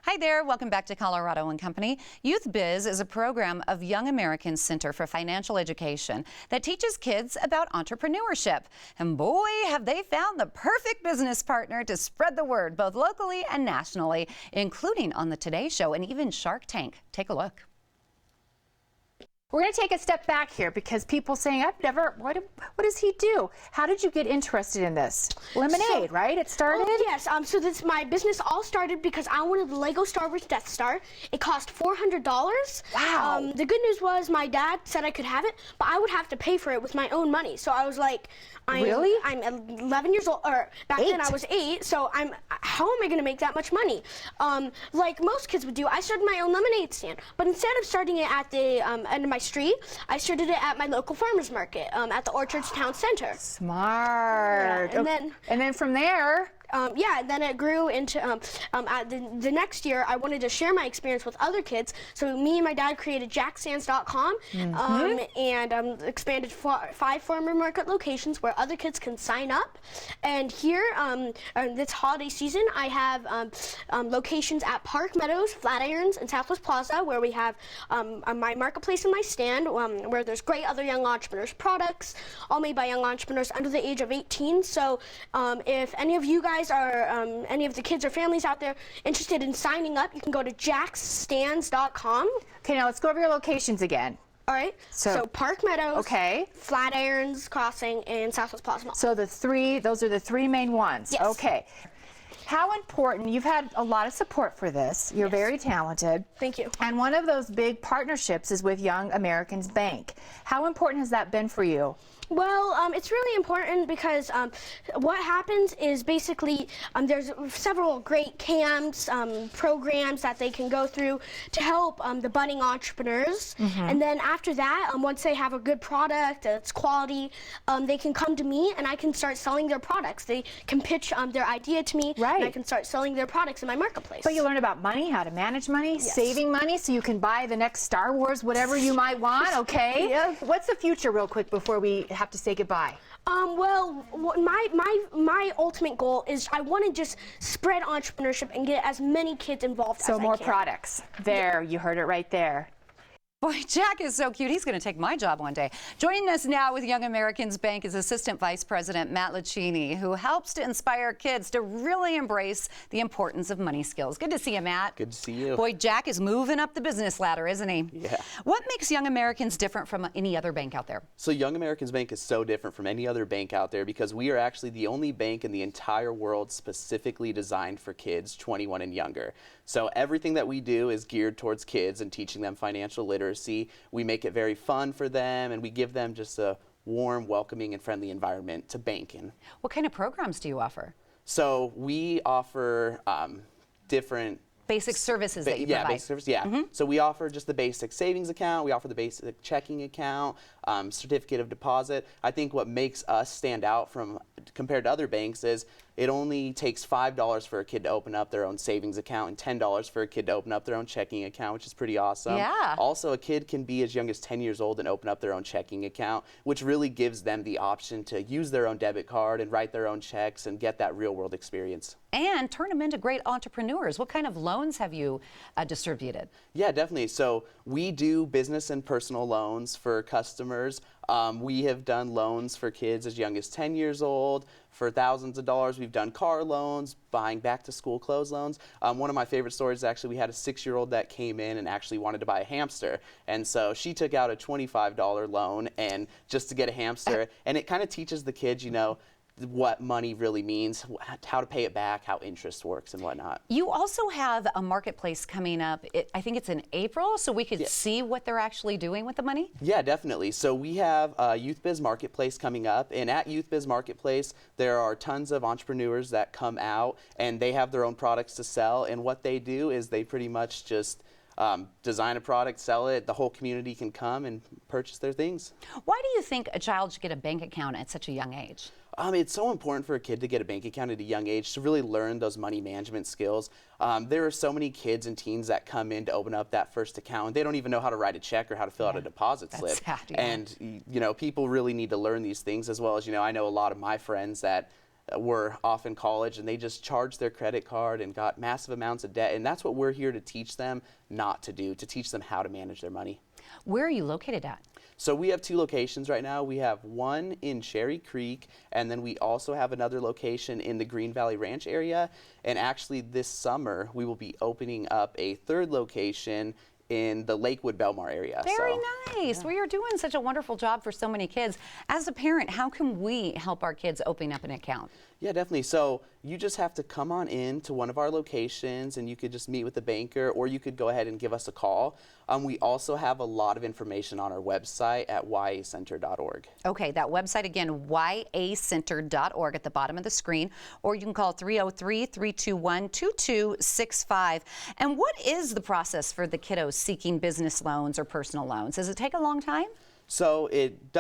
Hi there, welcome back to Colorado and Company. Youth Biz is a program of Young Americans Center for Financial Education that teaches kids about entrepreneurship. And boy, have they found the perfect business partner to spread the word, both locally and nationally, including on the Today Show and even Shark Tank. Take a look. We're going to take a step back here because people saying, I've never, what does he do? How did you get interested in this? Lemonade, right? It started? Oh, yes, so my business all started because I wanted the Lego Star Wars Death Star. It cost $400. Wow. The good news was my dad said I could have it, but I would have to pay for it with my own money. So I was like, I'm 11 years old, or back then I was 8, so how am I going to make that much money? Like most kids would do, I started my own lemonade stand, but instead of starting it at the end of my street, I started it at my local farmer's market at the Orchards Town Center. Smart. Yeah, and then from there, then it grew into, the next year, I wanted to share my experience with other kids, so me and my dad created jackstands.com, and expanded 5 farmer market locations where other kids can sign up. And here, this holiday season, I have locations at Park Meadows, Flatirons, and Southwest Plaza, where we have my marketplace and my stand, where there's great other young entrepreneurs products, all made by young entrepreneurs under the age of 18. So if any of you guys are, any of the kids or families out there interested in signing up, you can go to jackstands.com. Okay, now let's go over your locations again. All right, so Park Meadows, okay, Flatirons Crossing, and Southwest Plaza Mall. So those are the 3 main ones. Yes. Okay. How important, you've had a lot of support for this. You're very talented. Thank you. And one of those big partnerships is with Young Americans Bank. How important has that been for you? Well, it's really important because what happens is basically there's several great camps, programs that they can go through to help the budding entrepreneurs. And then after that, once they have a good product that's quality, they can come to me and I can start selling their products. They can pitch their idea to me, and I can start selling their products in my marketplace. But you learn about money, how to manage money, saving money so you can buy the next Star Wars, whatever you might want, okay? Yeah. What's the future real quick before we have to say goodbye? Well, my ultimate goal is I want to just spread entrepreneurship and get as many kids involved as I can. So more products. There, you heard it right there. Boy, Jack is so cute. He's going to take my job one day. Joining us now with Young Americans Bank is Assistant Vice President Matt Lucchini, who helps to inspire kids to really embrace the importance of money skills. Good to see you, Matt. Good to see you. Boy, Jack is moving up the business ladder, isn't he? Yeah. What makes Young Americans different from any other bank out there? So Young Americans Bank is so different from any other bank out there because we are actually the only bank in the entire world specifically designed for kids 21 and younger. So everything that we do is geared towards kids and teaching them financial literacy. We make it very fun for them, and we give them just a warm, welcoming, and friendly environment to bank in. What kind of programs do you offer? So we offer different basic services that you provide. Yeah, basic service, yeah. So we offer just the basic savings account, we offer the basic checking account, certificate of deposit. I think what makes us stand out from compared to other banks is it only takes $5 for a kid to open up their own savings account and $10 for a kid to open up their own checking account, which is pretty awesome. Yeah. Also, a kid can be as young as 10 years old and open up their own checking account, which really gives them the option to use their own debit card and write their own checks and get that real world experience. And turn them into great entrepreneurs. What kind of loans have you distributed? Yeah, definitely. So we do business and personal loans for customers. We have done loans for kids as young as 10 years old for thousands of dollars. We've done car loans, buying back to school clothes loans. One of my favorite stories is actually we had a 6-year-old that came in and actually wanted to buy a hamster. And so she took out a $25 loan and just to get a hamster. And it kind of teaches the kids, you know, what money really means, how to pay it back, how interest works and whatnot. You also have a marketplace coming up. I think it's in April, so we could see what they're actually doing with the money? Yeah, definitely. So we have a Youth Biz Marketplace coming up, and at Youth Biz Marketplace, there are tons of entrepreneurs that come out and they have their own products to sell, and what they do is they pretty much just design a product, sell it, the whole community can come and purchase their things. Why do you think a child should get a bank account at such a young age? It's so important for a kid to get a bank account at a young age to really learn those money management skills. There are so many kids and teens that come in to open up that first account and they don't even know how to write a check or how to fill out a deposit slip. Sad, And you know, people really need to learn these things, as well as, you know, I know a lot of my friends that were off in college and they just charged their credit card and got massive amounts of debt. And that's what we're here to teach them not to do, to teach them how to manage their money. Where are you located at? So we have 2 locations right now. We have one in Cherry Creek, and then we also have another location in the Green Valley Ranch area. And actually this summer, we will be opening up a 3rd location in the Lakewood Belmar area. Very nice. Well, you're doing such a wonderful job for so many kids. As a parent, how can we help our kids open up an account? Yeah, definitely. So you just have to come on in to one of our locations and you could just meet with the banker, or you could go ahead and give us a call. We also have a lot of information on our website at yacenter.org. Okay, that website again, yacenter.org at the bottom of the screen, or you can call 303-321-2265. And what is the process for the kiddos seeking business loans or personal loans? Does it take a long time? So it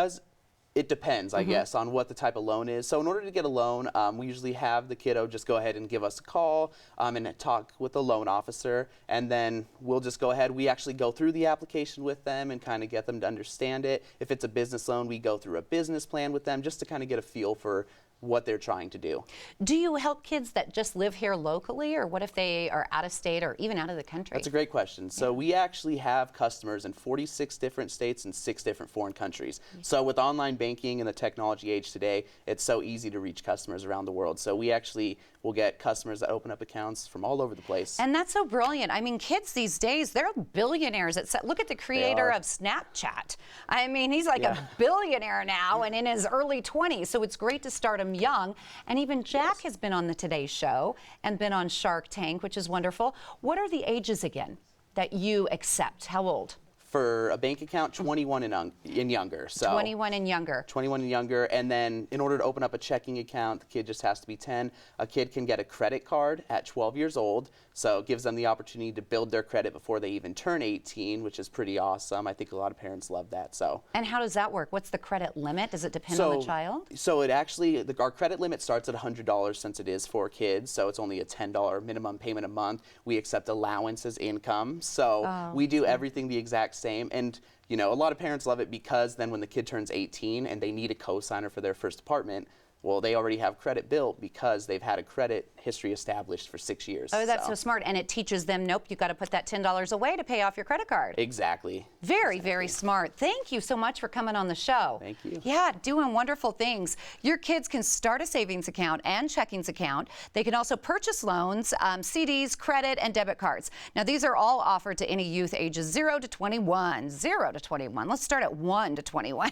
depends, I guess, on what the type of loan is. So in order to get a loan, we usually have the kiddo just go ahead and give us a call and talk with the loan officer, and then we'll just go ahead. We actually go through the application with them and kind of get them to understand it. If it's a business loan, we go through a business plan with them just to kind of get a feel for what they're trying to do. Do you help kids that just live here locally, or what if they are out of state or even out of the country? That's a great question. So we actually have customers in 46 different states and 6 different foreign countries. So with online banking and the technology age today, it's so easy to reach customers around the world. So we actually will get customers that open up accounts from all over the place. And that's so brilliant. I mean, kids these days, they're billionaires. Look at the creator of Snapchat. I mean, he's like a billionaire now and in his early 20s. So it's great to start him young. And even Jack has been on the Today Show and been on Shark Tank, which is wonderful. What are the ages again that you accept? How old? For a bank account, 21 and younger. So 21 and younger. 21 and younger, and then in order to open up a checking account, the kid just has to be 10. A kid can get a credit card at 12 years old, so it gives them the opportunity to build their credit before they even turn 18, which is pretty awesome. I think a lot of parents love that. So. And how does that work? What's the credit limit? Does it depend on the child? So it actually, our credit limit starts at $100 since it is for kids, so it's only a $10 minimum payment a month. We accept allowance as income, so we do everything the exact same. And you know, a lot of parents love it because then when the kid turns 18 and they need a co-signer for their first apartment, well, they already have credit built because they've had a credit history established for 6 years. Oh, that's so smart. And it teaches them, nope, you've got to put that $10 away to pay off your credit card. Exactly. Very, very smart. Thank you so much for coming on the show. Thank you. Yeah, doing wonderful things. Your kids can start a savings account and checkings account. They can also purchase loans, CDs, credit, and debit cards. Now, these are all offered to any youth ages 0 to 21. 0 to 21. Let's start at 1 to 21.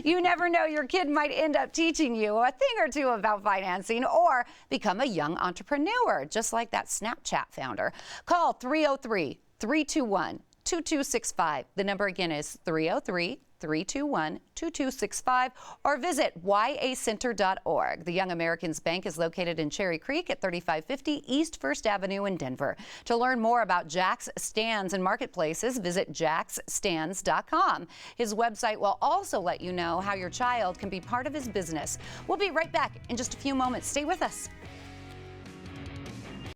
You never know, your kid might end up teaching you a thing or two about financing or become a young entrepreneur, just like that Snapchat founder. Call 303-321-2265. The number again is 303-321-2265, or visit yacenter.org. The Young Americans Bank is located in Cherry Creek at 3550 East 1st Avenue in Denver. To learn more about Jack's Stands and Marketplaces, visit jacksstands.com. His website will also let you know how your child can be part of his business. We'll be right back in just a few moments. Stay with us.